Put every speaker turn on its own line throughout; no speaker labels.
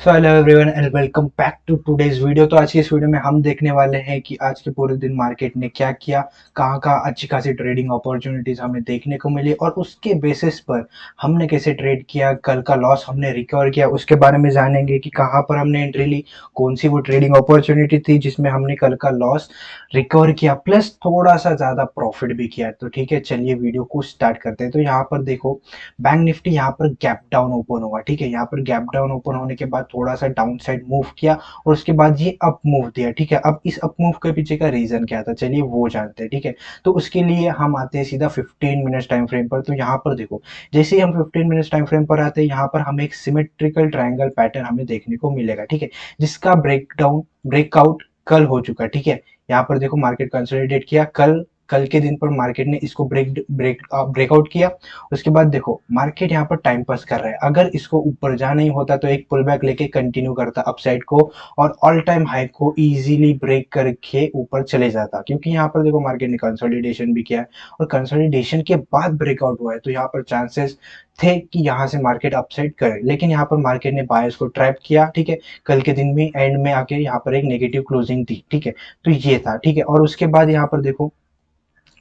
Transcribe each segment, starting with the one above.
So hello everyone and welcome back to today's video. तो आज की इस वीडियो में हम देखने वाले हैं कि आज के पूरे दिन मार्केट ने क्या किया, कहाँ कहाँ अच्छी खासी ट्रेडिंग अपॉर्चुनिटीज हमें देखने को मिली और उसके बेसिस पर हमने कैसे ट्रेड किया, कल का लॉस हमने रिकवर किया, उसके बारे में जानेंगे कि कहाँ पर हमने एंट्री ली, कौन सी वो ट्रेडिंग अपॉर्चुनिटी थी जिसमें हमने कल का लॉस रिकवर किया प्लस थोड़ा सा ज्यादा प्रॉफिट भी किया। तो ठीक है, चलिए वीडियो को स्टार्ट करते हैं। तो यहाँ पर देखो, बैंक निफ्टी यहाँ पर गैप डाउन ओपन हुआ। ठीक है, यहाँ पर गैप डाउन ओपन होने के बाद थोड़ा सा डाउन साइड मूव किया और उसके बाद ये अप मूव दिया। ठीक है, अब इस अप मूव के पीछे का रीजन क्या था, चलिए वो जानते हैं। ठीक है, तो उसके लिए हम आते हैं सीधा 15 मिनट्स टाइम फ्रेम पर। तो यहाँ पर देखो, जैसे ही हम 15 मिनट्स टाइम फ्रेम पर आते हैं, यहाँ पर हमें एक सिमेट्रिकल ट्रायंगल पैटर्न हमें देखने को मिलेगा। ठीक है, जिसका ब्रेकआउट कल हो चुका है। ठीक है, यहाँ पर देखो मार्केट कंसोलिडेट किया, कल कल के दिन पर मार्केट ने इसको ब्रेकआउट किया। उसके बाद देखो मार्केट यहाँ पर टाइम पास कर रहा है, अगर इसको ऊपर जा नहीं होता तो एक पुल बैक लेके कंटिन्यू करता अपसाइड को और ऑल टाइम हाई को इजीली ब्रेक करके ऊपर चले जाता, क्योंकि यहाँ पर देखो मार्केट ने कंसोलिडेशन भी किया है और कंसोलिडेशन के बाद ब्रेकआउट हुआ है। तो यहाँ पर चांसेस थे कि यहाँ से मार्केट अपसाइड करे, लेकिन यहाँ पर मार्केट ने बायर्स को ट्रैप किया। ठीक है, कल के दिन में एंड में आके यहाँ पर एक नेगेटिव क्लोजिंग दी। ठीक है, तो ये था। ठीक है, और उसके बाद यहाँ पर देखो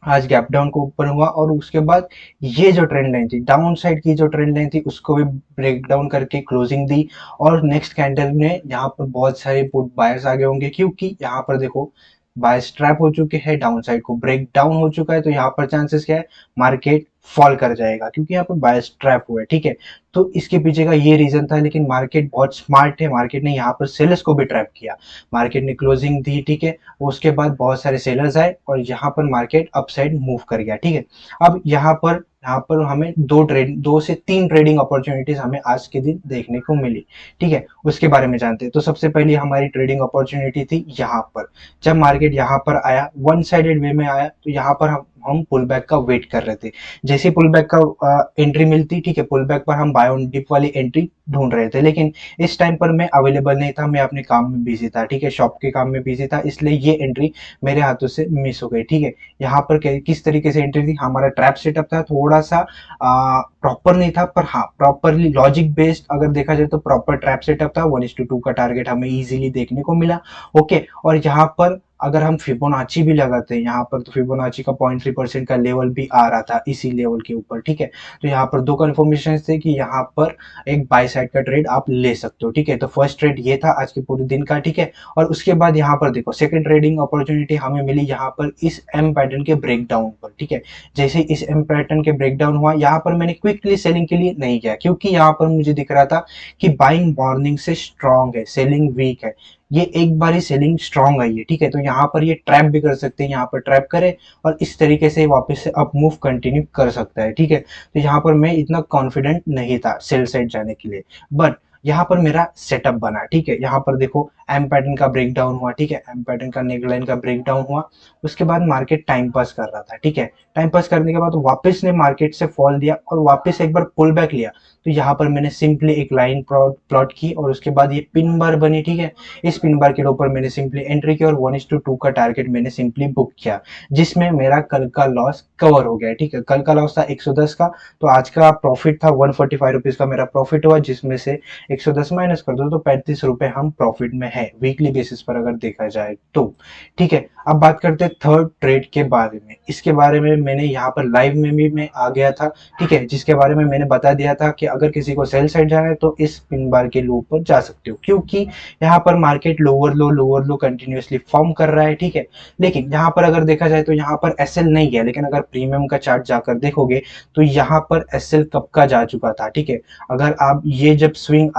आज गैप डाउन को ऊपर हुआ और उसके बाद ये जो ट्रेंड लाइन थी, डाउन साइड की जो ट्रेंड लाइन थी, उसको भी ब्रेक डाउन करके क्लोजिंग दी। और नेक्स्ट कैंडल में यहाँ पर बहुत सारे पुट बायर्स आगे होंगे, क्योंकि यहाँ पर देखो बायर्स ट्रैप हो चुके हैं, डाउन साइड को ब्रेक डाउन हो चुका है। तो यहाँ पर चांसेस क्या है, मार्केट फॉल कर जाएगा, क्योंकि यहाँ पर बायर्स ट्रैप हुए। ठीक है, तो इसके पीछे का ये रीजन था, लेकिन मार्केट बहुत स्मार्ट है, मार्केट ने यहाँ पर सेलर्स को भी ट्रैप किया। मार्केट ने क्लोजिंग दी। ठीक है, उसके बाद बहुत सारे सेलर्स आए और यहाँ पर मार्केट अपसाइड मूव कर गया। ठीक है, अब यहाँ पर हमें दो से तीन ट्रेडिंग अपॉर्चुनिटीज हमें आज के दिन देखने को मिली। ठीक है, उसके बारे में जानते हैं। तो सबसे पहली हमारी ट्रेडिंग अपॉर्चुनिटी थी यहाँ पर, जब मार्केट यहाँ पर आया, वन साइडेड वे में आया, तो यहाँ पर हम पुल बैक का वेट कर रहे थे। जैसे पुल बैक का एंट्री मिलती, ठीक है, पुल बैक पर हम बाय ऑन डिप वाली एंट्री ढूंढ रहे थे, लेकिन इस टाइम पर मैं अवेलेबल नहीं था, मैं अपने काम में बिजी था। ठीक है, शॉप के काम में बिजी था, इसलिए ये एंट्री मेरे हाथों से मिस हो गई। ठीक है, यहाँ पर किस तरीके से एंट्री थी, हमारा ट्रैप सेटअप था, थोड़ा सा प्रॉपर नहीं था, पर हाँ प्रॉपरली लॉजिक बेस्ड अगर देखा जाए तो प्रॉपर ट्रैप सेटअप था। 1:2 का टारगेट हमें इजीली देखने को मिला। ओके, और यहाँ पर अगर हम फिबोनाची भी लगाते हैं यहाँ पर, तो फिबोनाची का 0.3% का लेवल भी आ रहा था इसी लेवल के ऊपर। ठीक है, तो यहाँ पर दो कन्फर्मेशन थे कि यहाँ पर एक बाय साइड का ट्रेड आप ले सकते हो। ठीक है, तो फर्स्ट ट्रेड ये था आज के पूरे दिन का। ठीक है, और उसके बाद यहाँ पर देखो सेकंड ट्रेडिंग अपॉर्चुनिटी हमें मिली यहाँ पर इस एम पैटर्न के ब्रेकडाउन पर। ठीक है, जैसे इस एम पैटर्न के ब्रेकडाउन हुआ, यहाँ पर मैंने क्विकली सेलिंग के लिए नहीं किया, क्योंकि यहाँ पर मुझे दिख रहा था कि बाइंग मॉर्निंग से स्ट्रांग है, सेलिंग वीक है, ये एक बार ही सेलिंग स्ट्रांग आई है। ठीक है, तो यहाँ पर ये ट्रैप भी कर सकते हैं, यहाँ पर ट्रैप करे और इस तरीके से वापस से अप मूव कंटिन्यू कर सकता है। ठीक है, तो यहाँ पर मैं इतना कॉन्फिडेंट नहीं था सेल साइड जाने के लिए, बट यहाँ पर मेरा सेटअप बना। ठीक है, यहाँ पर देखो एम पैटर्न का ब्रेक डाउन हुआ। ठीक है, एम पैटर्न का नेकलाइन का ब्रेक डाउन हुआ, उसके बाद मार्केट टाइम पास कर रहा था। ठीक है, टाइम पास करने के बाद वापस ने मार्केट से फॉल दिया और वापस एक बार पुल बैक लिया। तो यहाँ पर मैंने सिंपली एक लाइन प्लॉट की और उसके बाद ये पिन बार बनी। ठीक है, इस पिन बार के ऊपर मैंने सिंपली एंट्री की और 1:2 का टारगेट मैंने सिंपली बुक किया, जिसमें मेरा कल का लॉस कवर हो गया। ठीक है, कल का लॉस था 110 का, तो आज का प्रॉफिट था 145 रुपीज का मेरा प्रॉफिट हुआ, जिसमें से 110 माइनस कर दो तो 35 रुपए हम प्रॉफिट में है वीकली बेसिस पर अगर देखा जाए तो। ठीक है, अब बात करते हैं थर्ड ट्रेड के बारे में। इसके बारे में मैंने यहाँ पर लाइव में भी मैं आ गया था। ठीक है, जिसके बारे में मैंने बता दिया था कि अगर किसी को सेल साइड जाना है तो इस पिन बार के लो पर जा सकते हो, क्योंकि यहाँ पर मार्केट लोअर लो कंटिन्यूअसली फॉर्म कर रहा है। ठीक है, लेकिन यहाँ पर अगर देखा जाए तो यहाँ पर एसएल नहीं है, लेकिन अगर प्रीमियम का चार्ट जाकर देखोगे तो यहाँ पर एसएल कब का जा चुका था। ठीक है, अगर आप ये जो स्विंग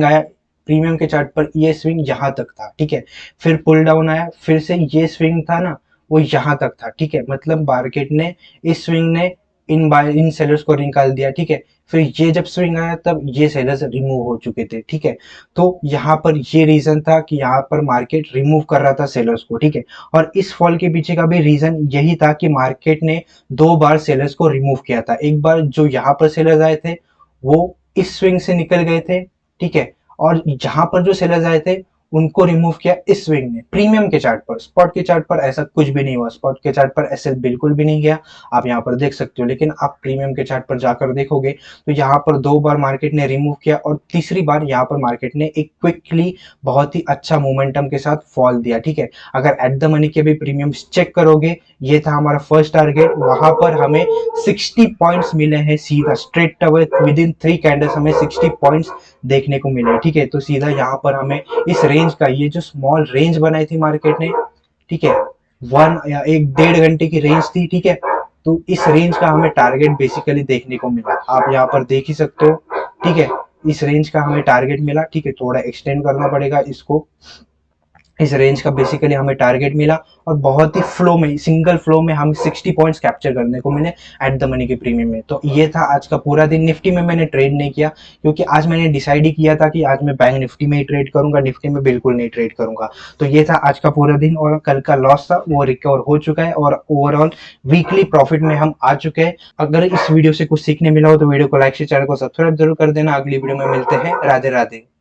आया प्रीमियम के चार्ट पर, ये स्विंग यहाँ तक था। ठीक है, फिर पुल डाउन आया, फिर से ये स्विंग था ना, वो यहाँ तक था। ठीक है, मतलब मार्केट ने इस स्विंग ने इन सेलर्स को निकाल दिया। ठीक है, फिर ये जब स्विंग आया तब ये सेलर्स रिमूव हो चुके थे। ठीक है, तो यहाँ पर ये रीजन था कि यहाँ पर मार्केट रिमूव कर रहा था सेलर्स को। ठीक है, और इस फॉल के पीछे का भी रीजन यही था कि मार्केट ने दो बार सेलर्स को रिमूव किया था। एक बार जो यहाँ पर सेलर्स आए थे वो इस स्विंग से निकल गए थे। ठीक है, और जहां पर जो सेलर्स आए थे उनको रिमूव किया इस स्विंग ने प्रीमियम के चार्ट पर। स्पॉट के चार्ट पर ऐसा कुछ भी नहीं हुआ, स्पॉट के चार्ट पर एसएल बिल्कुल भी नहीं गया, आप यहाँ पर देख सकते हो। लेकिन आप प्रीमियम के चार्ट पर जाकर देखोगे तो यहाँ पर 2 बार मार्केट ने रिमूव किया और तीसरी बार यहाँ पर मार्केट ने एक क्विकली बहुत ही अच्छा मोमेंटम के साथ फॉल दिया, ठीक है। अगर एट द मनी के भी प्रीमियम चेक करोगे, ये था हमारा फर्स्ट टारगेट, वहां पर हमें 60 पॉइंट्स मिले हैं सीधा straight away with in 3 candles हमें 60 पॉइंट्स देखने को मिले, ठीक है। तो सीधा यहाँ पर हमें इस रेंज का, ये जो स्मॉल रेंज बनाई थी मार्केट ने, ठीक है, 1 या 1-1.5 घंटे की रेंज थी, ठीक है। तो इस रेंज का हमें टारगेट बेसिकली देखने को मिला, आप यहाँ पर देख ही सकते हो, ठीक है। इस रेंज का हमें टारगेट मिला, ठीक है। थोड़ा एक्सटेंड करना पड़ेगा इसको, इस रेंज का बेसिकली हमें टारगेट मिला और बहुत ही फ्लो में, सिंगल फ्लो में हम 60 पॉइंट्स कैप्चर करने को मिले एट द मनी के प्रीमियम में। तो ये था आज का पूरा दिन। निफ्टी में मैंने ट्रेड नहीं किया क्योंकि आज मैंने डिसाइड ही किया था कि आज मैं बैंक निफ्टी में ही ट्रेड करूंगा, निफ्टी में बिल्कुल नहीं ट्रेड करूंगा। तो ये था आज का पूरा दिन और कल का लॉस था वो रिकवर हो चुका है और ओवरऑल वीकली प्रॉफिट में हम आ चुके हैं। अगर इस वीडियो से कुछ सीखने मिला हो तो वीडियो को लाइक से, चैनल को सब्सक्राइब जरूर कर देना। अगली वीडियो में मिलते हैं। राधे राधे।